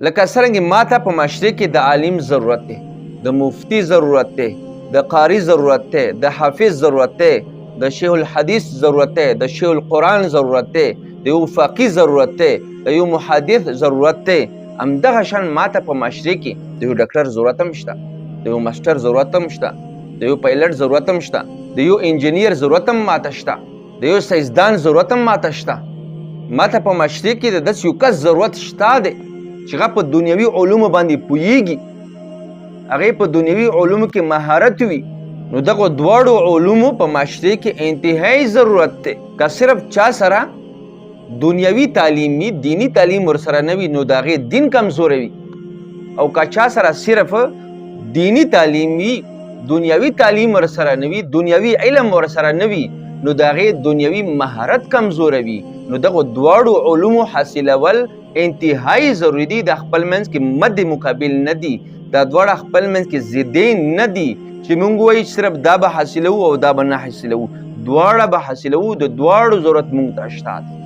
لکه څرنګه ماته په معاشره کې د عالم ضرورت دی، د مفتی ضرورت دی، د قاری ضرورت دی، د حافظ ضرورت دی، د شیخ الحدیث ضرورت دی، د شیخ القرآن ضرورت دی، د یو فقی ضرورت دی، د یو محدث ضرورت دی. همدغه شان ماته په معاشره کې د یو ډاکټر ضرورت هم شته، د یو ماسټر ضرورت هم شته، د یو پایلټ ضرورت هم شته، د یو انجینیر ضرورت هم ماته شته، د یو ساینسدان ضرورت هم ماته شته. ماته په معاشره کې د داسې یو کس ضرورت شته دی چې هغه په دنیوي علومو باندې پوهیږي، هغې په دنیوي علومو کې مهارت وي. نو دغه دواړو علومو په معاشره کې انتهایی ضرورت دی. که صرف چا سره دنیوي تعلیمي دینی تعلیم ورسره نه وي نو د هغې دین کمزوری وي، او که چا سره صرف دینی تعلیمي دنیوي تعلیم ورسره نه وي، دنیوي علم ورسره نه وي، نو د هغې دنیوي مهارت کمزوری وي. نو دغه دواړو علومو حاصلول انتهایی ضروري دي. د خپل منځ کې مد مقابل نه دي، دا دواړه خپل منځ کې ضدین نه دي چې موږ وایو صرف دا به حاصلوو او دا به نه حاصلوو. دواړه به حاصلوو، د دواړو ضرورت موږ ته شته.